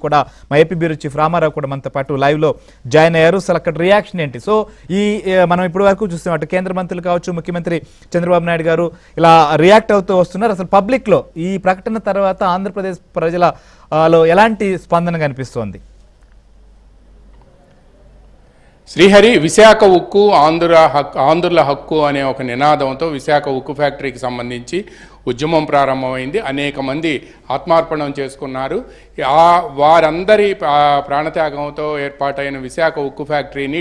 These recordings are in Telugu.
కూడా మా ఏపీ బ్యూరో చీఫ్ రామారావు కూడా మనతో పాటు లైవ్ లో జాయిన్ అయ్యారు. అసలు అక్కడ రియాక్షన్ ఏంటి? సో ఈ మనం ఇప్పటి వరకు చూస్తాం అటు కేంద్ర మంత్రులు కావచ్చు, ముఖ్యమంత్రి చంద్రబాబు నాయుడు గారు ఇలా రియాక్ట్ అవుతూ వస్తున్నారు. అసలు పబ్లిక్ లో ఈ ప్రకటన తర్వాత ఆంధ్రప్రదేశ్ ప్రజలలో ఎలాంటి స్పందన కనిపిస్తోంది? శ్రీహరి, విశాఖ ఉక్కు ఆంధ్రుల హక్కు అనే ఒక నినాదంతో విశాఖ ఉక్కు ఫ్యాక్టరీకి సంబంధించి ఉద్యమం ప్రారంభమైంది. అనేక మంది ఆత్మార్పణం చేసుకున్నారు. వారందరి ప్రాణత్యాగంతో ఏర్పాటైన విశాఖ ఉక్కు ఫ్యాక్టరీని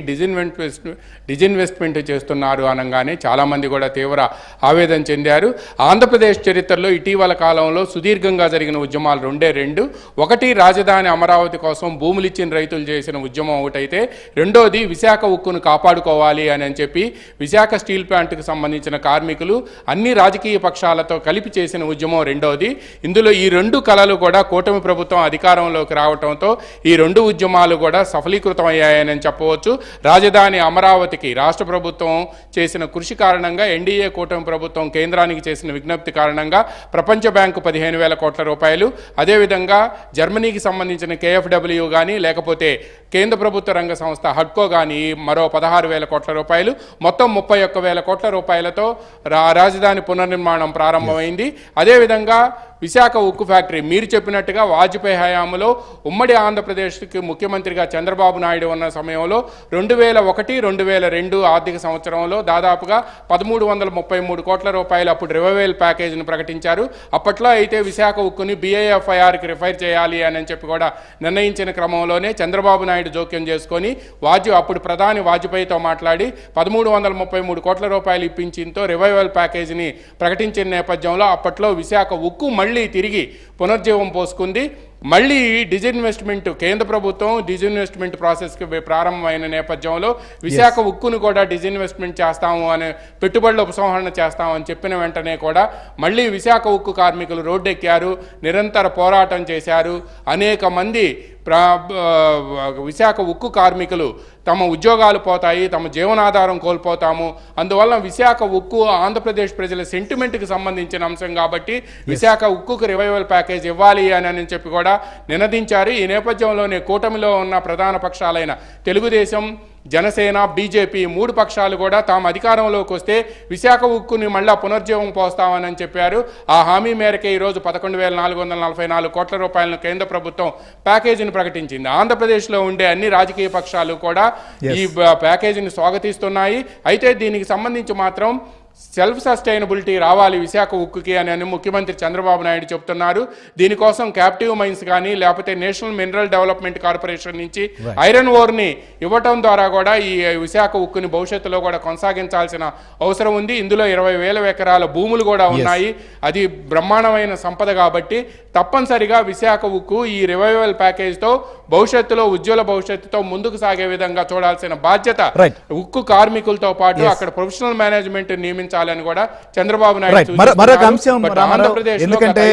డిజిన్వెస్ట్మెంట్ చేస్తున్నారు అనగానే చాలామంది కూడా తీవ్ర ఆవేదన చెందారు. ఆంధ్రప్రదేశ్ చరిత్రలో ఇటీవల కాలంలో సుదీర్ఘంగా జరిగిన ఉద్యమాలు రెండు. ఒకటి రాజధాని అమరావతి కోసం భూములు ఇచ్చిన రైతులు చేసిన ఉద్యమం ఒకటైతే, రెండోది విశాఖ ఉక్కును కాపాడుకోవాలి అని చెప్పి విశాఖ స్టీల్ ప్లాంట్కి సంబంధించిన కార్మికులు అన్ని రాజకీయ పక్షాలతో కలిపి చేసిన ఉద్యమం రెండోది. ఇందులో ఈ రెండు కళలు కూడా కూటమి ప్రభుత్వం అధికారంలోకి రావడంతో ఈ రెండు ఉద్యమాలు కూడా సఫలీకృతం అయ్యాయని చెప్పవచ్చు. రాజధాని అమరావతికి రాష్ట్ర ప్రభుత్వం చేసిన కృషి కారణంగా, ఎన్డీఏ కూటమి ప్రభుత్వం కేంద్రానికి చేసిన విజ్ఞప్తి కారణంగా ప్రపంచ బ్యాంకు 15,000 కోట్ల రూపాయలు, అదేవిధంగా జర్మనీకి సంబంధించిన KfW కానీ, లేకపోతే కేంద్ర ప్రభుత్వ రంగ సంస్థ హడ్కో కానీ మరో 16,000 కోట్ల రూపాయలు, మొత్తం 31,000 కోట్ల రూపాయలతో రాజధాని పునర్నిర్మాణం ప్రారంభమైంది. అదేవిధంగా విశాఖ ఉక్కు ఫ్యాక్టరీ మీరు చెప్పినట్టుగా వాజ్పేయి హయాంలో ఉమ్మడి ఆంధ్రప్రదేశ్కి ముఖ్యమంత్రిగా చంద్రబాబు నాయుడు ఉన్న సమయంలో 2001-2002 ఆర్థిక సంవత్సరంలో దాదాపుగా 1,333 కోట్ల రూపాయలు అప్పుడు రివైవల్ ప్యాకేజీని ప్రకటించారు. అప్పట్లో అయితే విశాఖ ఉక్కుని BIFIRకి రిఫైర్ చేయాలి అని చెప్పి కూడా నిర్ణయించిన క్రమంలోనే చంద్రబాబు నాయుడు జోక్యం చేసుకొని అప్పుడు ప్రధాని వాజ్పేయితో మాట్లాడి 1,333 కోట్ల రూపాయలు ఇప్పించింతో రివైవల్ ప్యాకేజీని ప్రకటించిన నేపథ్యంలో అప్పట్లో విశాఖ ఉక్కు మళ్ళీ తిరిగి పునర్జీవం పోసుకుంది. మళ్ళీ డిజిన్వెస్ట్మెంట్, కేంద్ర ప్రభుత్వం డిజిన్వెస్ట్మెంట్ ప్రాసెస్కి ప్రారంభమైన నేపథ్యంలో విశాఖ ఉక్కును కూడా డిజిన్వెస్ట్మెంట్ చేస్తాము అని, పెట్టుబడుల ఉపసంహరణ చేస్తామని చెప్పిన వెంటనే కూడా మళ్ళీ విశాఖ ఉక్కు కార్మికులు రోడ్డెక్కారు, నిరంతర పోరాటం చేశారు. అనేక మంది విశాఖ ఉక్కు కార్మికులు తమ ఉద్యోగాలు పోతాయి, తమ జీవనాధారం కోల్పోతాము, అందువల్ల విశాఖ ఉక్కు ఆంధ్రప్రదేశ్ ప్రజల సెంటిమెంట్కి సంబంధించిన అంశం కాబట్టి విశాఖ ఉక్కుకు రివైవల్ ప్యాకేజ్ ఇవ్వాలి అని చెప్పి కూడా నినదించారు. ఈ నేపథ్యంలోనే కూటమిలో ఉన్న ప్రధాన పక్షాలైన తెలుగుదేశం, జనసేన, బీజేపీ 3 పక్షాలు కూడా తాము అధికారంలోకి వస్తే విశాఖ ఉక్కుని మళ్ళా పునర్జీవం పోస్తామని చెప్పారు. ఆ హామీ మేరకే ఈరోజు 11,444 కోట్ల రూపాయలను కేంద్ర ప్రభుత్వం ప్యాకేజీని ప్రకటించింది. ఆంధ్రప్రదేశ్లో ఉండే అన్ని రాజకీయ పక్షాలు కూడా ఈ ప్యాకేజీని స్వాగతిస్తున్నాయి. అయితే దీనికి సంబంధించి మాత్రం సెల్ఫ్ సస్టైనబిలిటీ రావాలి విశాఖ ఉక్కుకి అని ముఖ్యమంత్రి చంద్రబాబు నాయుడు చెప్తున్నారు. దీనికోసం క్యాప్టివ్ మైన్స్ కానీ, లేకపోతే నేషనల్ మినరల్ డెవలప్మెంట్ కార్పొరేషన్ నుంచి ఐరన్ ఓర్ని ఇవ్వటం ద్వారా కూడా ఈ విశాఖ ఉక్కుని భవిష్యత్తులో కూడా కొనసాగించాల్సిన అవసరం ఉంది. ఇందులో 20,000 ఎకరాల భూములు కూడా ఉన్నాయి. అది బ్రహ్మాండమైన సంపద కాబట్టి తప్పనిసరిగా విశాఖ ఉక్కు ఈ రివైవల్ ప్యాకేజ్తో భవిష్యత్తులో ఉజ్వల భవిష్యత్తుతో ముందుకు సాగే విధంగా చూడాల్సిన బాధ్యత ఉక్కు కార్మికులతో పాటు అక్కడ ప్రొఫెషనల్ మేనేజ్మెంట్ నియమించాలని కూడా చంద్రబాబు నాయుడు. మరొక అంశం, ఎందుకంటే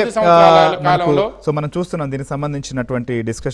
మనం చూస్తున్నాం దీనికి సంబంధించినటువంటి డిస్కషన్